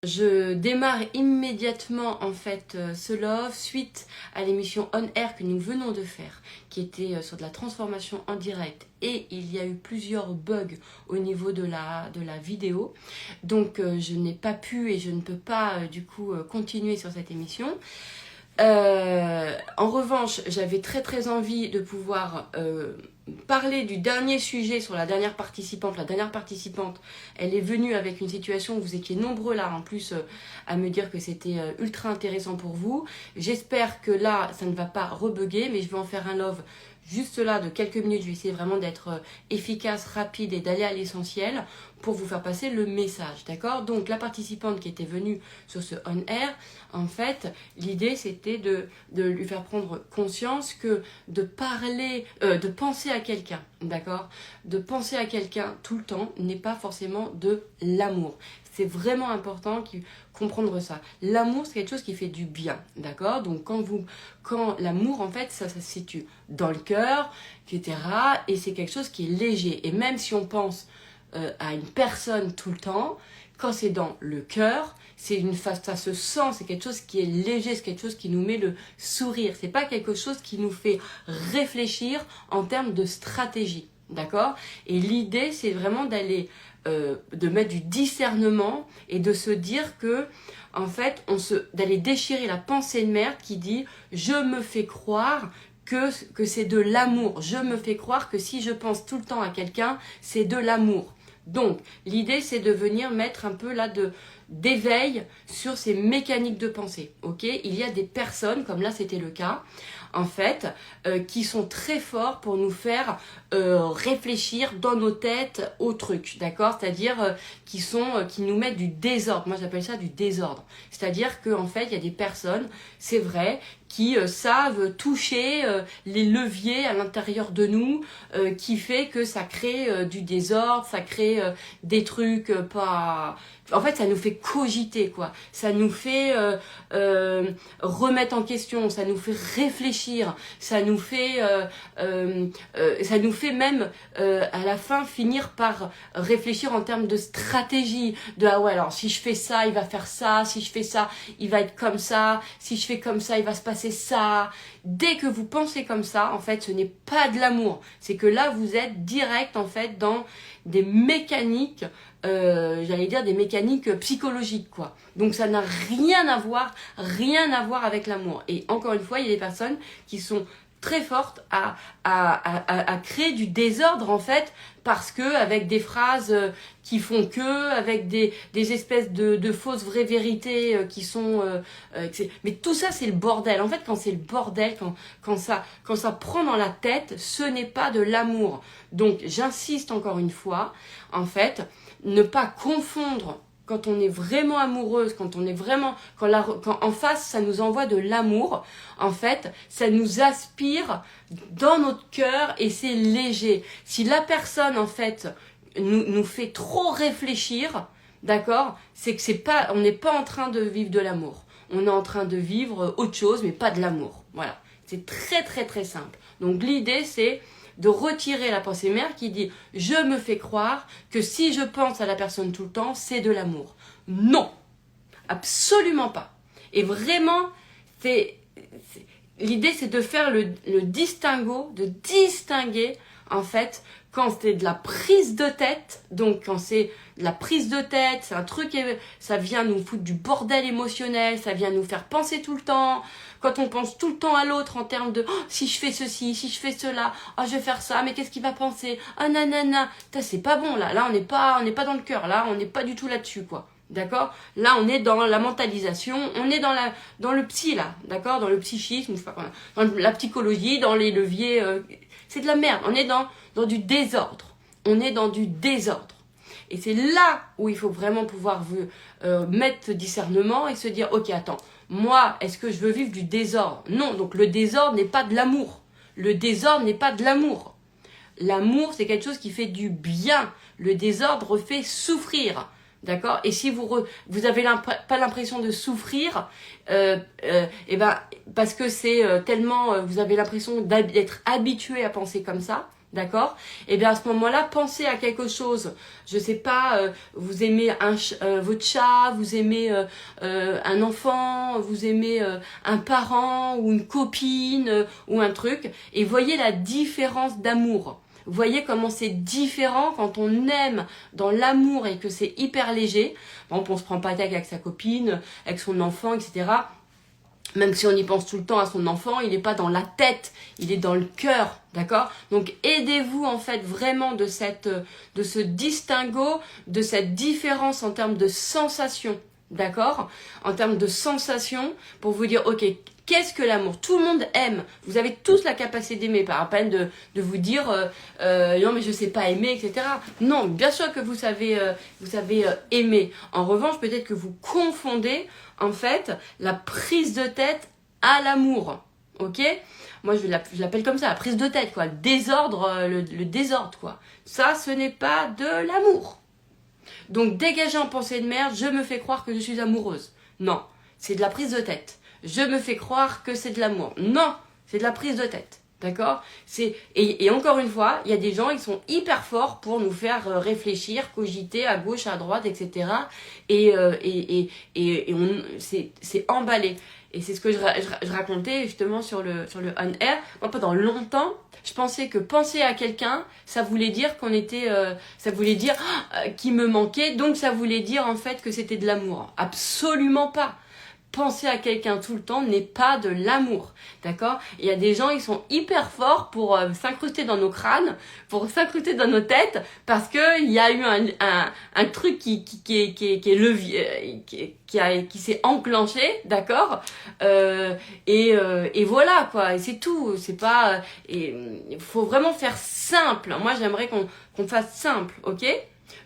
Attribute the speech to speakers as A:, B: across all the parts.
A: Je démarre immédiatement en fait ce love suite à l'émission On Air que nous venons de faire, qui était sur de la transformation en direct, et il y a eu plusieurs bugs au niveau de la vidéo, donc je n'ai pas pu et je ne peux pas du coup continuer sur cette émission. En revanche, j'avais très envie de pouvoir parler du dernier sujet sur la dernière participante. La dernière participante, elle est venue avec une situation où vous étiez nombreux là en plus à me dire que c'était ultra intéressant pour vous. J'espère que là, ça ne va pas rebugger, mais je vais en faire un love juste là de quelques minutes. Je vais essayer vraiment d'être efficace, rapide et d'aller à l'essentiel pour vous faire passer le message, d'accord? Donc la participante qui était venue sur ce on air, en fait, l'idée c'était de lui faire prendre conscience que de parler, de penser à quelqu'un, d'accord? De penser à quelqu'un tout le temps n'est pas forcément de l'amour. C'est vraiment important de comprendre ça. L'amour, c'est quelque chose qui fait du bien, d'accord? Donc quand l'amour, en fait, ça se situe dans le cœur, etc. Et c'est quelque chose qui est léger. Et même si on pense à une personne tout le temps, quand c'est dans le cœur, ça se sent, c'est quelque chose qui est léger, c'est quelque chose qui nous met le sourire. C'est pas quelque chose qui nous fait réfléchir en termes de stratégie, d'accord? Et l'idée, c'est vraiment d'aller de mettre du discernement et de se dire que, en fait, d'aller déchirer la pensée de merde qui dit « je me fais croire » que c'est de l'amour. Je me fais croire que si je pense tout le temps à quelqu'un, c'est de l'amour. Donc, l'idée, c'est de venir mettre un peu là d'éveil sur ces mécaniques de pensée. Ok, il y a des personnes, comme là c'était le cas, en fait, qui sont très forts pour nous faire réfléchir dans nos têtes au truc, d'accord? C'est-à-dire qui nous mettent du désordre. Moi, j'appelle ça du désordre. C'est-à-dire qu'en fait, il y a des personnes, c'est vrai, qui savent toucher les leviers à l'intérieur de nous, qui fait que ça crée du désordre, ça crée des trucs pas... En fait, ça nous fait cogiter, quoi. Ça nous fait remettre en question, ça nous fait réfléchir, ça nous fait même à la fin finir par réfléchir en termes de stratégie, de ah ouais, alors si je fais ça, il va faire ça, si je fais ça, il va être comme ça, si je fais comme ça, il va se passer ça. Dès que vous pensez comme ça, en fait, ce n'est pas de l'amour. C'est que là, vous êtes direct, en fait, dans des mécaniques, j'allais dire des mécaniques psychologiques, quoi. Donc ça n'a rien à voir avec l'amour. Et encore une fois, il y a des personnes qui sont très fortes à créer du désordre, en fait, parce que avec des phrases qui font que, avec des espèces de fausses vraies vérités qui sont... mais tout ça, c'est le bordel. En fait, quand c'est le bordel, quand ça prend dans la tête, ce n'est pas de l'amour. Donc, j'insiste encore une fois, en fait, ne pas confondre quand on est vraiment amoureuse, quand en face, ça nous envoie de l'amour, en fait, ça nous aspire dans notre cœur et c'est léger. Si la personne, en fait, nous fait trop réfléchir, d'accord, c'est que on n'est pas en train de vivre de l'amour. On est en train de vivre autre chose, mais pas de l'amour. Voilà. C'est très simple. Donc l'idée, c'est de retirer la pensée mère qui dit « je me fais croire que si je pense à la personne tout le temps, c'est de l'amour ». Non, absolument pas. Et vraiment, l'idée c'est de faire le distinguo, de distinguer en fait quand c'est de la prise de tête, donc quand c'est de la prise de tête, c'est un truc, ça vient nous foutre du bordel émotionnel, ça vient nous faire penser tout le temps, quand on pense tout le temps à l'autre en termes de oh, si je fais ceci, si je fais cela, oh, je vais faire ça, mais qu'est-ce qu'il va penser, ah nanana, c'est pas bon là on n'est pas dans le cœur, là on n'est pas du tout là-dessus, quoi. D'accord? Là, on est dans la mentalisation, on est dans le psy, là, d'accord? Dans le psychisme, je sais pas quoi, dans la psychologie, dans les leviers, c'est de la merde. On est dans du désordre. On est dans du désordre. Et c'est là où il faut vraiment pouvoir mettre ce discernement et se dire, ok, attends, moi, est-ce que je veux vivre du désordre? Non, donc le désordre n'est pas de l'amour. Le désordre n'est pas de l'amour. L'amour, c'est quelque chose qui fait du bien. Le désordre fait souffrir. D'accord? Et si vous avez pas l'impression de souffrir, parce que c'est tellement, vous avez l'impression d'être habitué à penser comme ça, d'accord? Et bien à ce moment-là, pensez à quelque chose. Je sais pas, vous aimez votre chat, vous aimez un enfant, vous aimez un parent ou une copine ou un truc, et voyez la différence d'amour. Voyez comment c'est différent quand on aime dans l'amour et que c'est hyper léger. Par exemple, on se prend pas la tête avec sa copine, avec son enfant, etc. Même si on y pense tout le temps à son enfant, il n'est pas dans la tête, il est dans le cœur, d'accord? Donc aidez-vous en fait vraiment de ce distinguo, de cette différence en termes de sensation, d'accord? En termes de sensation, pour vous dire, ok, qu'est-ce que l'amour? Tout le monde aime. Vous avez tous la capacité d'aimer, pas à peine de vous dire, non mais je sais pas aimer, etc. Non, bien sûr que vous savez aimer. En revanche, peut-être que vous confondez en fait la prise de tête à l'amour, ok? Moi je l'appelle comme ça, la prise de tête, quoi, le désordre, le désordre, quoi. Ça, ce n'est pas de l'amour. Donc dégager en pensée de merde, je me fais croire que je suis amoureuse. Non, c'est de la prise de tête. Je me fais croire que c'est de l'amour. Non, c'est de la prise de tête. D'accord? Et encore une fois, il y a des gens, ils sont hyper forts pour nous faire réfléchir, cogiter à gauche, à droite, etc. C'est emballé. Et c'est ce que je racontais justement sur le on-air. Moi, pendant longtemps, je pensais que penser à quelqu'un, ça voulait dire qu'on était... ça voulait dire qu'il me manquait, donc ça voulait dire en fait que c'était de l'amour. Absolument pas. Penser à quelqu'un tout le temps n'est pas de l'amour, d'accord? Il y a des gens, ils sont hyper forts pour s'incruster dans nos crânes, pour s'incruster dans nos têtes, parce que il y a eu un truc qui est levier, qui s'est enclenché, d'accord? Et voilà quoi, et c'est tout. C'est pas, et il faut vraiment faire simple. Moi, j'aimerais qu'on fasse simple, ok?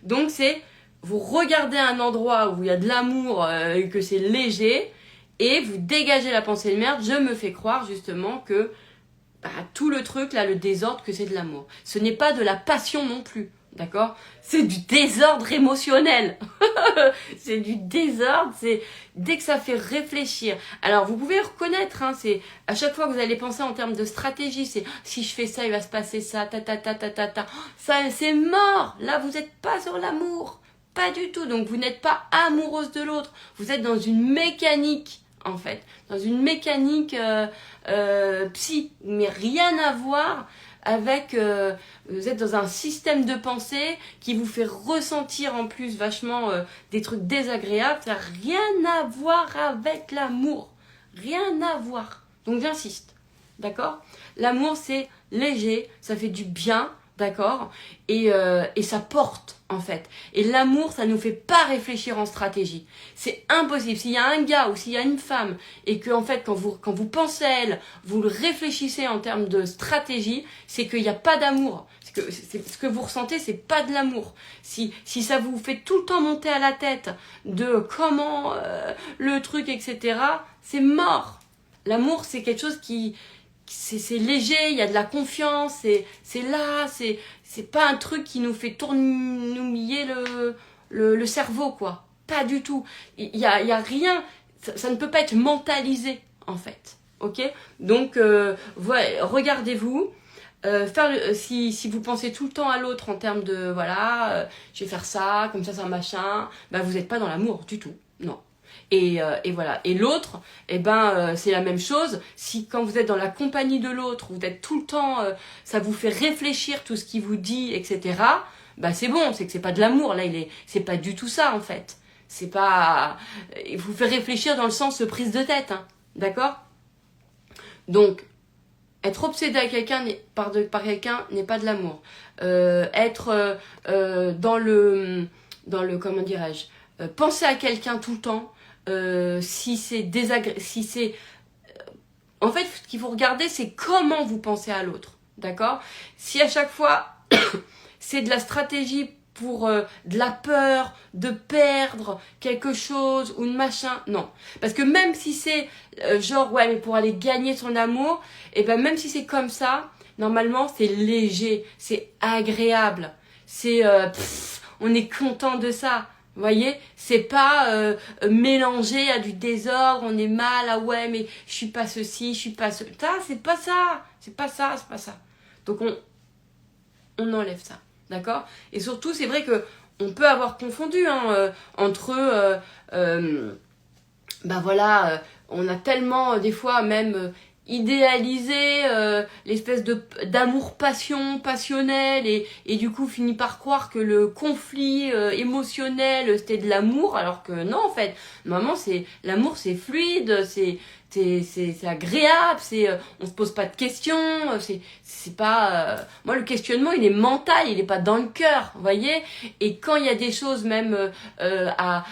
A: Donc c'est vous regardez un endroit où il y a de l'amour, que c'est léger, et vous dégagez la pensée de merde. Je me fais croire justement que tout le truc, là, le désordre, que c'est de l'amour. Ce n'est pas de la passion non plus, d'accord? C'est du désordre émotionnel. C'est du désordre, c'est dès que ça fait réfléchir. Alors, vous pouvez reconnaître, hein, c'est à chaque fois que vous allez penser en termes de stratégie, c'est si je fais ça, il va se passer ça, Ça, c'est mort. Là, vous n'êtes pas sur l'amour. Pas du tout. Donc, vous n'êtes pas amoureuse de l'autre. Vous êtes dans une mécanique, en fait. Dans une mécanique psy. Mais rien à voir avec... vous êtes dans un système de pensée qui vous fait ressentir en plus vachement des trucs désagréables. Ça n'a rien à voir avec l'amour. Rien à voir. Donc, j'insiste. D'accord? L'amour, c'est léger. Ça fait du bien. D'accord? Et ça porte, en fait. Et l'amour, ça nous fait pas réfléchir en stratégie. C'est impossible. S'il y a un gars ou s'il y a une femme et que, en fait, quand vous pensez à elle, vous le réfléchissez en termes de stratégie, c'est qu'il n'y a pas d'amour. Ce que vous ressentez, c'est pas de l'amour. Si ça vous fait tout le temps monter à la tête de comment le truc, etc., c'est mort. L'amour, c'est quelque chose qui... C'est léger, il y a de la confiance, c'est là, c'est pas un truc qui nous fait tournoyer le cerveau, quoi. Pas du tout. Il y a rien, ça ne peut pas être mentalisé, en fait. Ok? Donc, ouais, regardez-vous. Si vous pensez tout le temps à l'autre en termes de, voilà, je vais faire ça, comme ça, machin, bah vous n'êtes pas dans l'amour du tout. Non. Et voilà. Et l'autre, c'est la même chose. Si quand vous êtes dans la compagnie de l'autre, vous êtes tout le temps, ça vous fait réfléchir tout ce qu'il vous dit, etc. Bah c'est bon, c'est que c'est pas de l'amour. Là, c'est pas du tout ça en fait. C'est pas, il vous fait réfléchir dans le sens prise de tête, hein, d'accord? Donc être obsédé à quelqu'un par quelqu'un n'est pas de l'amour. Être dans le comment dirais-je, penser à quelqu'un tout le temps. Si c'est en fait, ce qu'il faut regarder, c'est comment vous pensez à l'autre, d'accord? Si à chaque fois c'est de la stratégie pour de la peur de perdre quelque chose ou de machin, non. Parce que même si c'est genre ouais mais pour aller gagner son amour, et ben même si c'est comme ça, normalement c'est léger, c'est agréable, c'est on est content de ça. Vous voyez, c'est pas mélangé à du désordre, on est mal, ah ouais, mais je suis pas ceci, je suis pas ça, c'est pas ça, c'est pas ça. Donc on enlève ça, d'accord? Et surtout, c'est vrai que on peut avoir confondu entre ben voilà, on a tellement des fois même idéalisé l'espèce d'amour passionnel et du coup finit par croire que le conflit émotionnel c'était de l'amour, alors que non, en fait normalement c'est l'amour, c'est fluide, c'est agréable, on se pose pas de questions, c'est pas moi le questionnement il est mental, il est pas dans le cœur, vous voyez. Et quand il y a des choses même à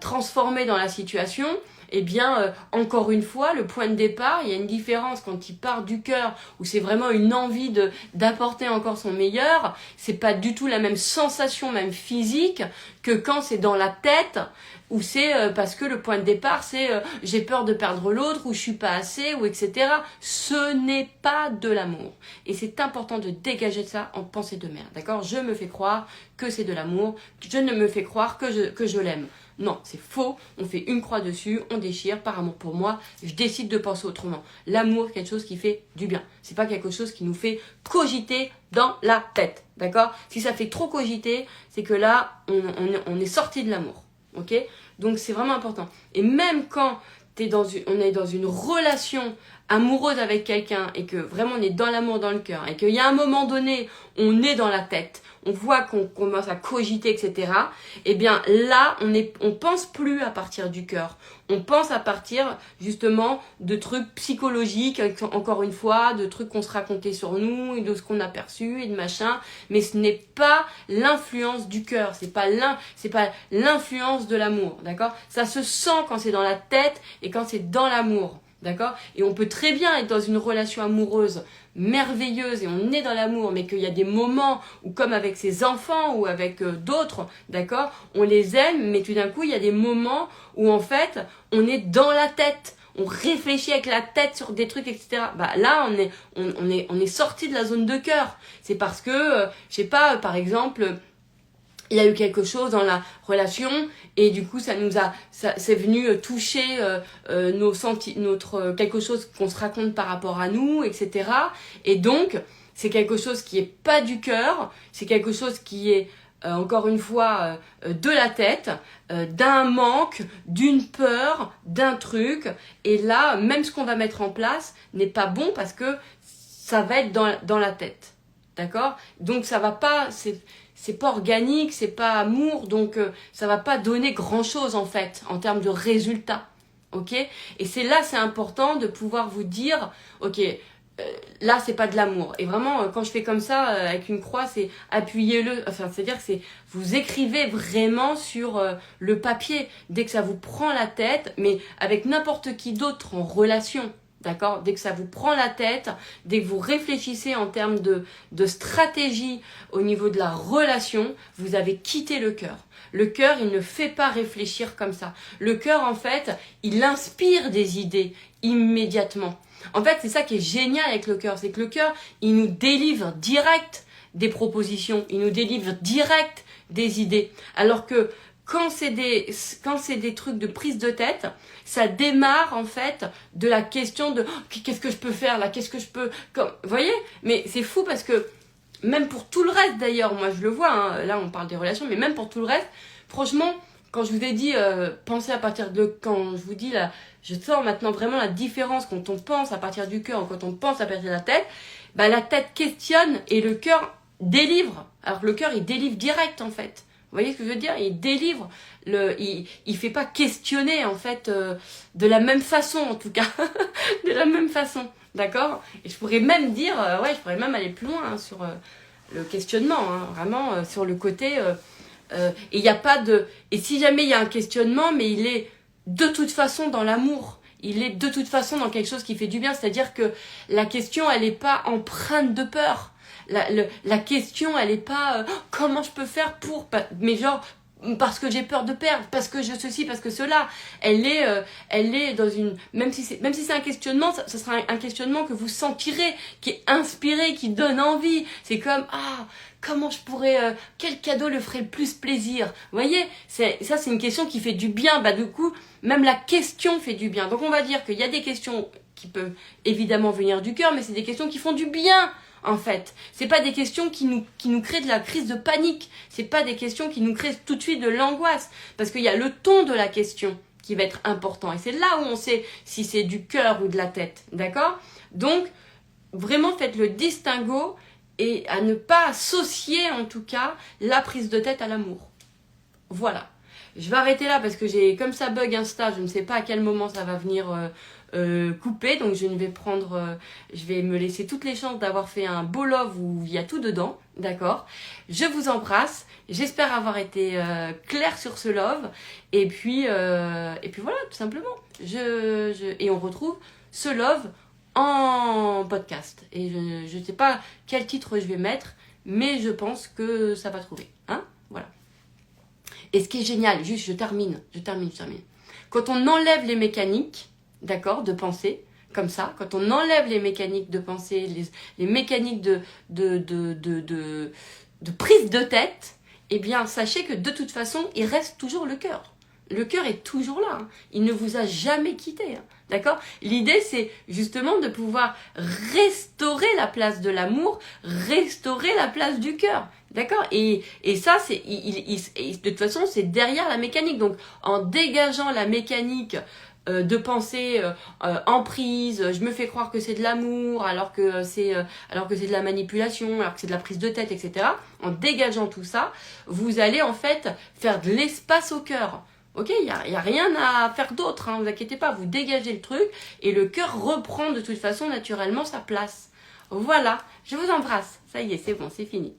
A: transformer dans la situation, eh bien, encore une fois, le point de départ, il y a une différence quand il part du cœur, où c'est vraiment une envie d'apporter encore son meilleur. C'est pas du tout la même sensation, même physique, que quand c'est dans la tête, où c'est parce que le point de départ, c'est j'ai peur de perdre l'autre, ou je suis pas assez, ou etc. Ce n'est pas de l'amour. Et c'est important de dégager ça en pensée de merde, d'accord? Je me fais croire que c'est de l'amour, je ne me fais croire que je l'aime. Non, c'est faux, on fait une croix dessus, on déchire, par amour pour moi, je décide de penser autrement. L'amour, quelque chose qui fait du bien. C'est pas quelque chose qui nous fait cogiter dans la tête, d'accord? Si ça fait trop cogiter, c'est que là, on est sorti de l'amour, ok? Donc c'est vraiment important. Et même quand on est dans une relation amoureuse avec quelqu'un et que vraiment on est dans l'amour, dans le cœur, et qu'il y a un moment donné, on est dans la tête, on voit qu'on commence à cogiter, etc. Eh bien là, on pense plus à partir du cœur. On pense à partir justement de trucs psychologiques, encore une fois, de trucs qu'on se racontait sur nous, et de ce qu'on a perçu et de machin. Mais ce n'est pas l'influence du cœur, c'est pas l'influence de l'amour, d'accord? Ça se sent quand c'est dans la tête et quand c'est dans l'amour. D'accord? Et on peut très bien être dans une relation amoureuse merveilleuse et on est dans l'amour, mais qu'il y a des moments où, comme avec ses enfants ou avec d'autres, d'accord, on les aime, mais tout d'un coup, il y a des moments où, en fait, on est dans la tête. On réfléchit avec la tête sur des trucs, etc. Bah là, on est sorti de la zone de cœur. C'est parce que, je sais pas, par exemple, il y a eu quelque chose dans la relation et du coup c'est venu toucher quelque chose qu'on se raconte par rapport à nous, etc. Et donc c'est quelque chose qui est pas du cœur, c'est quelque chose qui est encore une fois de la tête, d'un manque, d'une peur, d'un truc. Et là, même ce qu'on va mettre en place n'est pas bon parce que ça va être dans la tête. D'accord? Donc ça va pas, c'est pas organique, c'est pas amour, donc ça va pas donner grand chose en fait, en termes de résultats. Ok? Et c'est important de pouvoir vous dire, ok, là c'est pas de l'amour. Et vraiment, quand je fais comme ça, avec une croix, c'est appuyez-le, enfin c'est-à-dire que vous écrivez vraiment sur le papier, dès que ça vous prend la tête, mais avec n'importe qui d'autre en relation. D'accord? Dès que ça vous prend la tête, dès que vous réfléchissez en termes de stratégie au niveau de la relation, vous avez quitté le cœur. Le cœur, il ne fait pas réfléchir comme ça. Le cœur, en fait, il inspire des idées immédiatement. En fait, c'est ça qui est génial avec le cœur, c'est que le cœur, il nous délivre direct des propositions, il nous délivre direct des idées. Alors que quand c'est des trucs de prise de tête, ça démarre en fait de la question de qu'est-ce que je peux faire là, qu'est-ce que je peux... Vous voyez? Mais c'est fou parce que même pour tout le reste d'ailleurs, moi je le vois, hein, là on parle des relations, mais même pour tout le reste, franchement, quand je vous ai dit pensez à partir de... Quand je vous dis là, je sens maintenant vraiment la différence quand on pense à partir du cœur ou quand on pense à partir de la tête, bah la tête questionne et le cœur délivre. Alors que le cœur il délivre direct en fait. Vous voyez ce que je veux dire? Il délivre, il fait pas questionner en fait de la même façon en tout cas, de la même façon, d'accord? Et je pourrais même dire, je pourrais même aller plus loin hein, sur le questionnement, hein, vraiment sur le côté, et il n'y a pas de, et si jamais il y a un questionnement, mais il est de toute façon dans l'amour. Il est de toute façon dans quelque chose qui fait du bien, c'est-à-dire que la question elle n'est pas empreinte de peur. La question, elle est pas comment je peux faire pour, mais genre parce que j'ai peur de perdre, parce que je ceci, parce que cela. Elle est dans une, même si c'est un questionnement, ça sera un questionnement que vous sentirez, qui est inspiré, qui donne envie. C'est comme comment je pourrais, quel cadeau le ferait le plus plaisir. Vous voyez, c'est une question qui fait du bien. Bah du coup, même la question fait du bien. Donc on va dire qu'il y a des questions qui peuvent évidemment venir du cœur, mais c'est des questions qui font du bien. en fait. C'est pas des questions qui nous créent de la crise de panique. C'est pas des questions qui nous créent tout de suite de l'angoisse. Parce qu'il y a le ton de la question qui va être important. Et c'est là où on sait si c'est du cœur ou de la tête. D'accord? Donc, vraiment faites le distinguo et à ne pas associer en tout cas la prise de tête à l'amour. Voilà. Je vais arrêter là parce que j'ai comme ça bug Insta, je ne sais pas à quel moment ça va venir couper, donc je vais me laisser toutes les chances d'avoir fait un beau love où il y a tout dedans, d'accord? Je vous embrasse, j'espère avoir été claire sur ce love, et puis voilà, tout simplement. Et on retrouve ce love en podcast. Et je ne sais pas quel titre je vais mettre, mais je pense que ça va trouver, hein? Voilà. Et ce qui est génial, juste je termine. Quand on enlève les mécaniques, d'accord, de pensée, comme ça, quand on enlève les mécaniques de pensée, les mécaniques de prise de tête, eh bien, sachez que de toute façon, il reste toujours le cœur. Le cœur est toujours là, hein. Il ne vous a jamais quitté, hein. D'accord? L'idée, c'est justement de pouvoir restaurer la place de l'amour, restaurer la place du cœur. D'accord? Et ça, de toute façon, c'est derrière la mécanique. Donc, en dégageant la mécanique de pensée emprise, je me fais croire que c'est de l'amour, alors que c'est de la manipulation, alors que c'est de la prise de tête, etc. En dégageant tout ça, vous allez en fait faire de l'espace au cœur. Ok, il y a rien à faire d'autre, hein, vous inquiétez pas, vous dégagez le truc et le cœur reprend de toute façon naturellement sa place. Voilà, je vous embrasse. Ça y est, c'est bon, c'est fini.